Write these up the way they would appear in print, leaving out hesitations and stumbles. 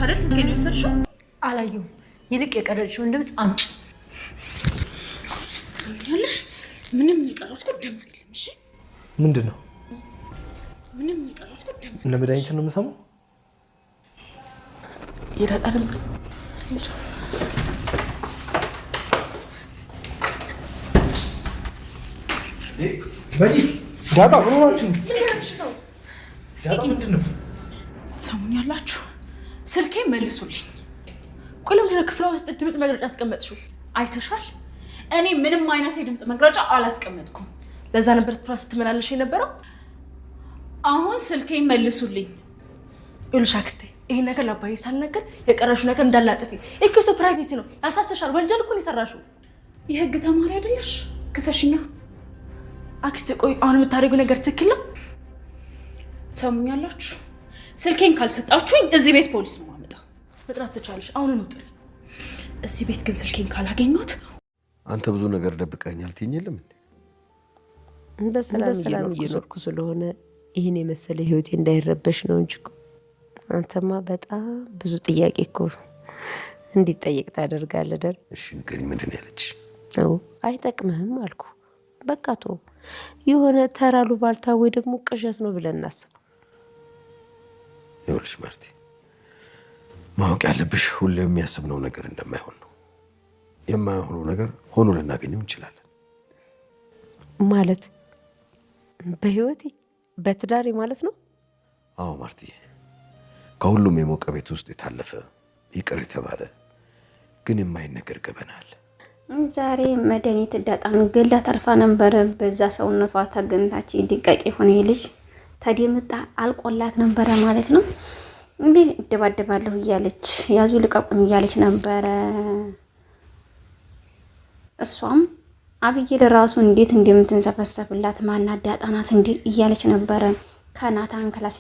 አይደል ስልኬን የወሰድሽው? አላየሁም። ይልቅ የቀረጽሽውን ድምፅ አምጪ። ያለሽ ምንም የቀረጽኩት ድምፅ የለም። እሺ ምንድን ነው? ምንም የቀረጽኩት ድምፅ እነ መድኃኒት ነው የምሰማው። የዳጣ ድምፅ በጂ ዳጣ ምን ሆናችሁ ነው? ዳጣ ምንድን ነው? ትሰሙኛላችሁ? ስልኬን መልሱልኝ። ቆይ ለምንድን ነው ክፍሏ ውስጥ ድምፅ መግለጫ አስቀመጥሽው? አይተሻል? እኔ ምንም አይነት የድምፅ መግለጫ አላስቀመጥኩም። ለዛ ነበር ክፍሏ ስትመላለሽ የነበረው። አሁን ስልኬን መልሱልኝ። ይኸውልሽ አክስቴ፣ ይሄ ነገር ለአባዬ ሳልነግር የቀረሽው ነገር እንዳላጥፊ። እኮ ፕራይቬሲ ነው፣ ያሳስሻል። ወንጀል እኮ ነው የሰራሽው። የህግ ተማሪ አይደለሽ? ክሰሽኛ። አክስቴ ቆይ አሁን የምታደርጉ ነገር ትክክል ነው? ትሰሙኛላችሁ? ስልኬን ካልሰጣችሁኝ እዚህ ቤት ፖሊስ ነው የማመጣው። መጥራት ትቻለሽ። አሁን እንውጣ። እዚህ ቤት ግን ስልኬን ካላገኘሁት። አንተ ብዙ ነገር ደብቀኛል ትይኝልም እንዴ? በሰላም እየኖርኩ ስለሆነ ይህን የመሰለ ህይወቴ እንዳይረበሽ ነው እንጂ አንተማ በጣም ብዙ ጥያቄ እኮ እንዲጠየቅ ታደርጋለህ አይደል? እሺ ንገሪኝ፣ ምንድን ያለች? አዎ አይጠቅምህም አልኩ። በቃ ተው። የሆነ ተራሉ ባልታ ወይ ደግሞ ቅዠት ነው ብለን እናስብ። ይኸውልሽ ማርቲ፣ ማወቅ ያለብሽ ሁሌ የሚያስብነው ነገር እንደማይሆን ነው። የማይሆነው ነገር ሆኖ ልናገኘው እንችላለን። ማለት በህይወቴ በትዳሬ ማለት ነው? አዎ ማርቲ፣ ከሁሉም የሞቀ ቤት ውስጥ የታለፈ ይቅር የተባለ ግን የማይነገር ገበና አለ። ዛሬ መድኃኒት ዳጣን ገላ ተርፋ ነበር። በዛ ሰውነቷ ተገንታች ዲቃቂ ሆነ ልጅ ተደምጣ አልቆላት ነበረ ማለት ነው። እንግዲህ ደባደባለሁ እያለች ያዙ ልቀቁን እያለች ነበረ። እሷም አብዬል ራሱ እንዴት እንደምትንሰፈሰፍላት ማና ዳጣናት እንዴ እያለች ነበረ። ከናታን ክላስ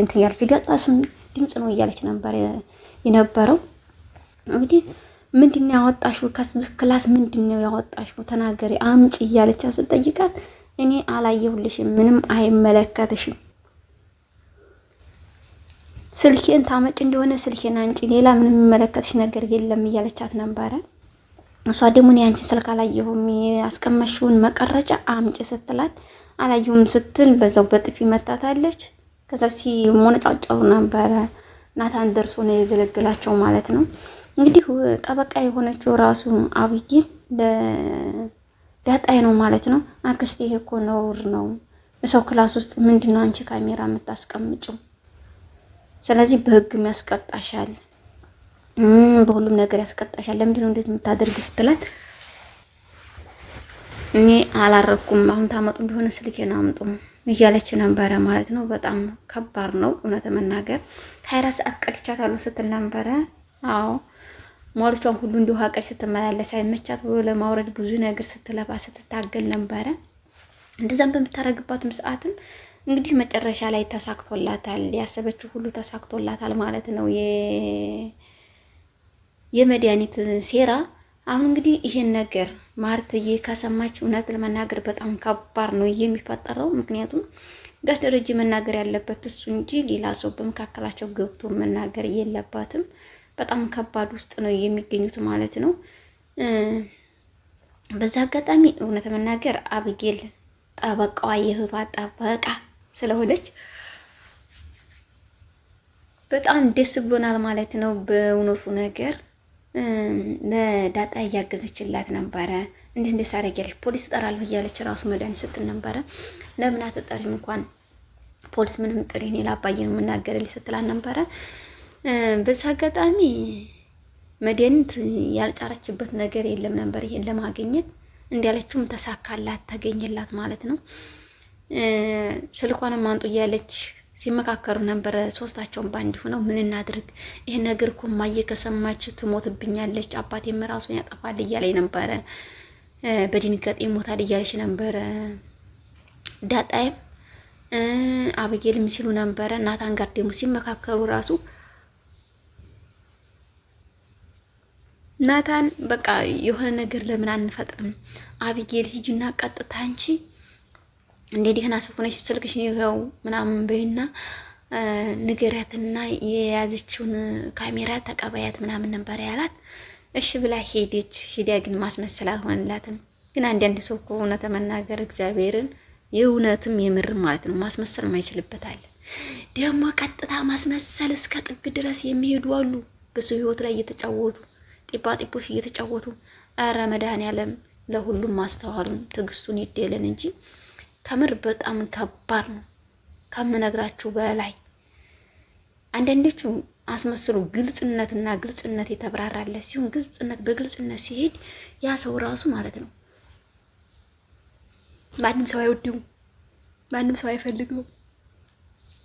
እንትን ያለች ዳጣ ስም ድምጽ ነው እያለች ነበር የነበረው። እንግዲህ ምንድነው ያወጣሽው? ከዚህ ክላስ ምንድነው ያወጣሽው? ተናገሪ አምጪ እያለች ስትጠይቃት እኔ አላየሁልሽም፣ ምንም አይመለከትሽም፣ ስልኬን ታመጭ እንደሆነ ስልኬን አንጪ፣ ሌላ ምንም የሚመለከትሽ ነገር የለም እያለቻት ነበረ። እሷ ደግሞ እኔ አንቺን ስልክ አላየሁም፣ ያስቀመሽውን መቀረጫ አምጪ ስትላት አላየሁም ስትል በዛው በጥፊ መታታለች። ከዛ ሲሞነጫጫው ነበረ። ናታን ደርሶ ነው የገለገላቸው ማለት ነው። እንግዲህ ጠበቃ የሆነችው ራሱ አብይል ለዳጣይ ነው ማለት ነው። አክስቴ ይሄ እኮ ነውር ነው፣ ሰው ክላስ ውስጥ ምንድነው አንቺ ካሜራ የምታስቀምጪው? ስለዚህ በህግም ያስቀጣሻል፣ በሁሉም ነገር ያስቀጣሻል። ለምንድነው እንደዚህ የምታደርጊ ስትላት እኔ አላረኩም፣ አሁን ታመጡ እንደሆነ ስልኬን አምጡ እያለች ነበረ ማለት ነው። በጣም ከባድ ነው እውነት መናገር። 24 ሰዓት ቀድቻታለሁ ስትል ነበረ። አዎ ሞልቷን ሁሉ እንዲሁ አቀል ስትመላለስ አይመቻት ብሎ ለማውረድ ብዙ ነገር ስትለባ ስትታገል ነበረ። እንደዛም በምታረግባትም ሰዓትም እንግዲህ መጨረሻ ላይ ተሳክቶላታል። ያሰበችው ሁሉ ተሳክቶላታል ማለት ነው። የመድኃኒት ሴራ አሁን እንግዲህ ይሄን ነገር ማርትዬ ከሰማች እውነት ለመናገር በጣም ከባድ ነው የሚፈጠረው። ምክንያቱም ጋሽ ደረጀ መናገር ያለበት እሱ እንጂ ሌላ ሰው በመካከላቸው ገብቶ መናገር የለባትም። በጣም ከባድ ውስጥ ነው የሚገኙት ማለት ነው። በዛ አጋጣሚ እውነት መናገር አብጌል ጠበቃዋ የእህቷ ጠበቃ ስለሆነች በጣም ደስ ብሎናል ማለት ነው በእውነቱ ነገር ለዳጣ እያገዘችላት ነበረ። እንዴት ሳረጋለች ፖሊስ እጠራለሁ እያለች ራሱ መድኃኒት ስትል ነበረ። ለምን አትጠሪም እንኳን ፖሊስ ምንም ጥሪ እኔ ለአባዬ ነው የምናገርልኝ ስትላት ነበረ። በዛ አጋጣሚ መድኃኒት ያልጫረችበት ነገር የለም ነበር ይሄን ለማግኘት። እንዲያለችውም ተሳካላት፣ ተገኘላት ማለት ነው። ስልኳንም አንጡ እያለች ሲመካከሩ ነበረ። ሶስታቸውን ባንድ ሆነው ምን እናድርግ፣ ይሄን ነገር እኮ ማየ ከሰማች ትሞትብኛለች፣ አባቴም ራሱን ያጠፋል እያለኝ ነበረ። በድንጋጤ ይሞታል እያለች ነበረ። ዳጣይም አብጌልም ሲሉ ነበረ። ናታን ጋር ደግሞ ሲመካከሩ ራሱ ናታን በቃ የሆነ ነገር ለምን አንፈጥርም? አብጌል ሂጂና ቀጥታ አንቺ እንዴ ዲህና ሰፎነሽ ስልክሽ ይኸው ምናምን በይና ንገሪያትና የያዘችውን ካሜራ ተቀባያት ምናምን ነበር ያላት። እሺ ብላ ሄደች። ሂዳ ግን ማስመሰል አልሆነላትም። ግን አንዳንድ ሰው እኮ እውነት መናገር እግዚአብሔርን የእውነትም የምርም ማለት ነው ማስመሰል ማይችልበታል። ደግሞ ቀጥታ ማስመሰል እስከ ጥግ ድረስ የሚሄዱ አሉ። በሰው ህይወት ላይ እየተጫወቱ ጢባጢቦች እየተጫወቱ። ኧረ መድኃኒዓለም ለሁሉም ማስተዋሉን ትዕግስቱን ይደለን እንጂ ከምር በጣም ከባድ ነው ከምነግራችሁ በላይ። አንዳንዶቹ አስመስሉ ግልጽነትና ግልጽነት የተብራራለት ሲሆን ግልጽነት በግልጽነት ሲሄድ ያ ሰው ራሱ ማለት ነው ማንም ሰው አይወደውም፣ ማንም ሰው አይፈልገውም።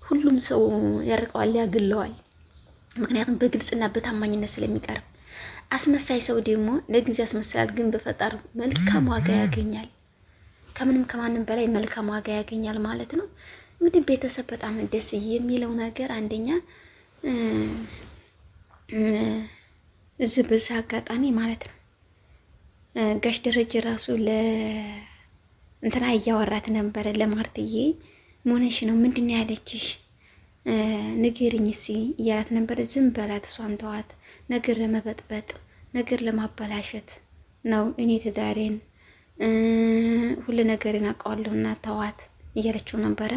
ሁሉም ሰው ያርቀዋል፣ ያግለዋል። ምክንያቱም በግልጽና በታማኝነት ስለሚቀርብ። አስመሳይ ሰው ደግሞ ለጊዜ ያስመስላል፣ ግን በፈጣሪ መልካም ዋጋ ያገኛል። ከምንም ከማንም በላይ መልካም ዋጋ ያገኛል ማለት ነው። እንግዲህ ቤተሰብ በጣም ደስ የሚለው ነገር አንደኛ እዚህ በዚህ አጋጣሚ ማለት ነው ጋሽ ደረጀ ራሱ እንትና እያወራት ነበረ ለማርትዬ ሞነሽ ነው ምንድን ያለችሽ ንገሪኝ እስኪ እያላት ነበር። ዝም በላት እሷን ተዋት፣ ነገር ለመበጥበጥ ነገር ለማበላሸት ነው እኔ ትዳሬን ሁሉ ነገርን አውቀዋለሁና ተዋት እያለችው ነበረ።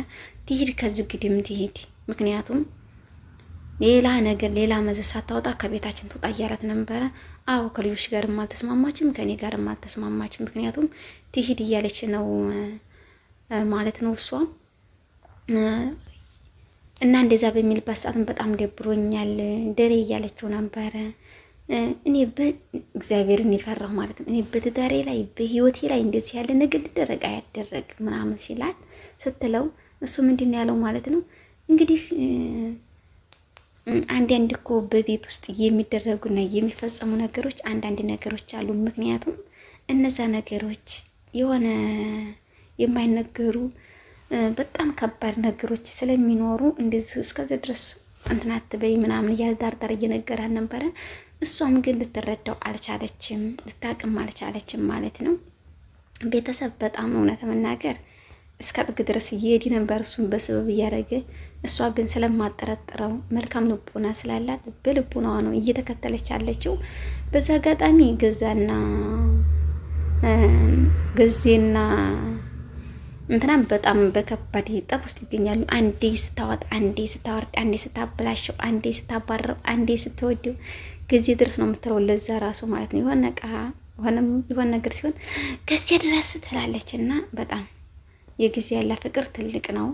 ትሂድ ከዚህ ግድም ትሂድ፣ ምክንያቱም ሌላ ነገር ሌላ መዘዝ ሳታወጣ ከቤታችን ትውጣ እያላት ነበረ። አዎ ከልጆች ጋርም አልተስማማችም፣ ከኔ ጋርም አልተስማማችም፣ ምክንያቱም ትሂድ እያለች ነው ማለት ነው እሷ እና እንደዛ በሚልባት ሰዓትም በጣም ደብሮኛል ደሬ እያለችው ነበረ። እኔ በእግዚአብሔርን ይፈራሁ ማለት ነው። እኔ በትዳሬ ላይ በህይወቴ ላይ እንደዚህ ያለ ነገር ሊደረግ አያደረግ ምናምን ሲላት ስትለው እሱ ምንድን ያለው ማለት ነው እንግዲህ አንዳንድ እኮ በቤት ውስጥ የሚደረጉና የሚፈጸሙ ነገሮች አንዳንድ ነገሮች አሉ። ምክንያቱም እነዛ ነገሮች የሆነ የማይነገሩ በጣም ከባድ ነገሮች ስለሚኖሩ እንደዚህ እስከዚህ ድረስ እንትን አትበይ ምናምን እያለ ዳርዳር እየነገራን ነበረ። እሷም ግን ልትረዳው አልቻለችም፣ ልታቅም አልቻለችም ማለት ነው። ቤተሰብ በጣም እውነት መናገር እስከ ጥግ ድረስ እየሄድ ነበር እሱን በስበብ እያደረገ። እሷ ግን ስለማጠረጥረው መልካም ልቦና ስላላት በልቦናዋ ነው እየተከተለች ያለችው። በዛ አጋጣሚ ገዜና እንትናም በጣም በከባድ ጠብ ውስጥ ይገኛሉ። አንዴ ስታወጥ፣ አንዴ ስታወርድ፣ አንዴ ስታበላሸው፣ አንዴ ስታባረው፣ አንዴ ስትወደው ጊዜ ድረስ ነው የምትለው ለዛ ራሱ ማለት ነው። የሆነ እቃ የሆነ ነገር ሲሆን ጊዜ ድረስ ትላለች እና በጣም የጊዜ ያለ ፍቅር ትልቅ ነው።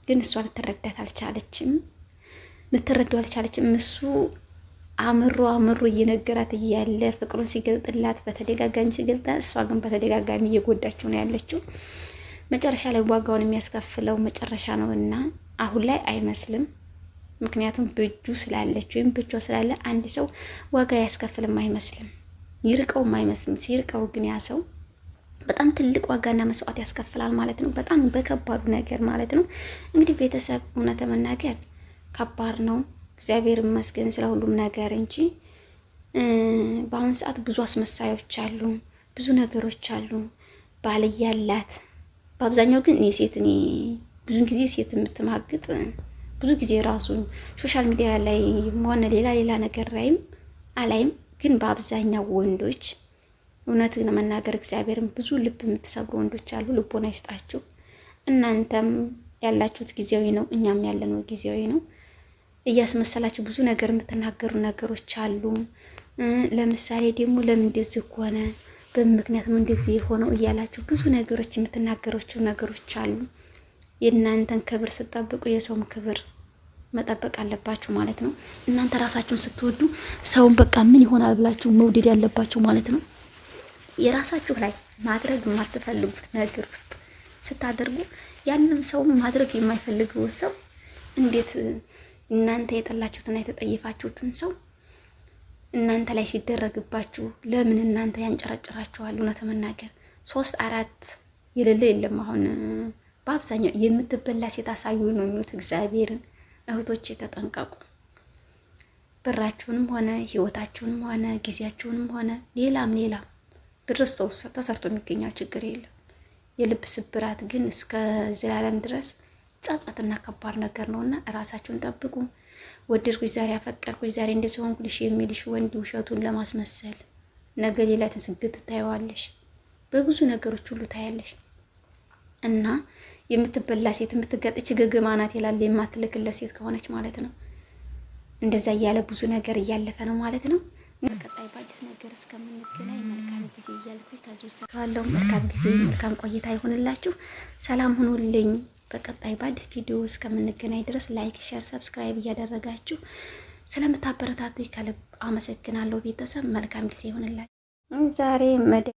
ግን እሷ ልትረዳት አልቻለችም፣ ልትረዳው አልቻለችም። እሱ አምሮ እየነገራት እያለ ፍቅሩን ሲገልጥላት በተደጋጋሚ ሲገልጣት፣ እሷ ግን በተደጋጋሚ እየጎዳችው ነው ያለችው። መጨረሻ ላይ ዋጋውን የሚያስከፍለው መጨረሻ ነው እና አሁን ላይ አይመስልም። ምክንያቱም በእጁ ስላለች ወይም በእጇ ስላለ አንድ ሰው ዋጋ ያስከፍልም አይመስልም፣ ይርቀውም አይመስልም። ሲርቀው ግን ያ ሰው በጣም ትልቅ ዋጋና መስዋዕት ያስከፍላል ማለት ነው። በጣም በከባዱ ነገር ማለት ነው። እንግዲህ ቤተሰብ እውነት መናገር ከባድ ነው። እግዚአብሔር ይመስገን ስለ ሁሉም ነገር እንጂ በአሁን ሰዓት ብዙ አስመሳዮች አሉ፣ ብዙ ነገሮች አሉ። ባል ያላት በአብዛኛው ግን እኔ ብዙ ጊዜ ሴት የምትማግጥ ብዙ ጊዜ ራሱ ሶሻል ሚዲያ ላይ ሆነ ሌላ ነገር ላይም አላይም። ግን በአብዛኛው ወንዶች እውነት ለመናገር እግዚአብሔርን ብዙ ልብ የምትሰብሩ ወንዶች አሉ። ልቦና ይስጣችሁ። እናንተም ያላችሁት ጊዜያዊ ነው፣ እኛም ያለነው ጊዜያዊ ነው። እያስመሰላችሁ ብዙ ነገር የምትናገሩ ነገሮች አሉ። ለምሳሌ ደግሞ ለምን እንደዚህ ሆነ፣ በምክንያት ነው እንደዚህ የሆነው እያላችሁ ብዙ ነገሮች የምትናገሯቸው ነገሮች አሉ። የእናንተን ክብር ስትጠብቁ የሰውም ክብር መጠበቅ አለባችሁ ማለት ነው። እናንተ ራሳችሁን ስትወዱ ሰውን በቃ ምን ይሆናል ብላችሁ መውደድ ያለባችሁ ማለት ነው። የራሳችሁ ላይ ማድረግ የማትፈልጉት ነገር ውስጥ ስታደርጉ ያንንም ሰው ማድረግ የማይፈልገው ሰው እንዴት እናንተ የጠላችሁትና የተጠየፋችሁትን ሰው እናንተ ላይ ሲደረግባችሁ ለምን እናንተ ያንጨረጭራችኋል? እውነት መናገር 3 4 የሌለ የለም። አሁን በአብዛኛው የምትበላ ሴት አሳዩ ነው የሚሉት። እግዚአብሔርን እህቶቼ ተጠንቀቁ። ብራችሁንም ሆነ ህይወታችሁንም ሆነ ጊዜያችሁንም ሆነ ሌላም ብድረስ ተሰርቶ የሚገኛል፣ ችግር የለም። የልብ ስብራት ግን እስከ ዘላለም ድረስ ጸጸትና ከባድ ነገር ነውና ራሳችሁን ጠብቁ። ወደድኩሽ ዛሬ አፈቀርኩሽ ዛሬ እንደዚህ ሆንኩልሽ የሚልሽ ወንድ ውሸቱን ለማስመሰል ነገ ሌላ ትስግት ታየዋለሽ፣ በብዙ ነገሮች ሁሉ ታያለሽ። እና የምትበላ ሴት የምትገጥች ግግማ ናት ይላል የማትልክለት ሴት ከሆነች ማለት ነው። እንደዛ እያለ ብዙ ነገር እያለፈ ነው ማለት ነው። በቀጣይ በአዲስ ነገር እስከምንገናኝ መልካም ጊዜ እያልኩኝ ከዚህ ሰፋለሁ። መልካም ጊዜ መልካም ቆይታ ይሁንላችሁ። ሰላም ሁኑልኝ። በቀጣይ በአዲስ ቪዲዮ እስከምንገናኝ ድረስ ላይክ፣ ሼር፣ ሰብስክራይብ እያደረጋችሁ ስለምታበረታቱ ከልብ አመሰግናለሁ። ቤተሰብ መልካም ጊዜ ይሁንላችሁ። ዛሬ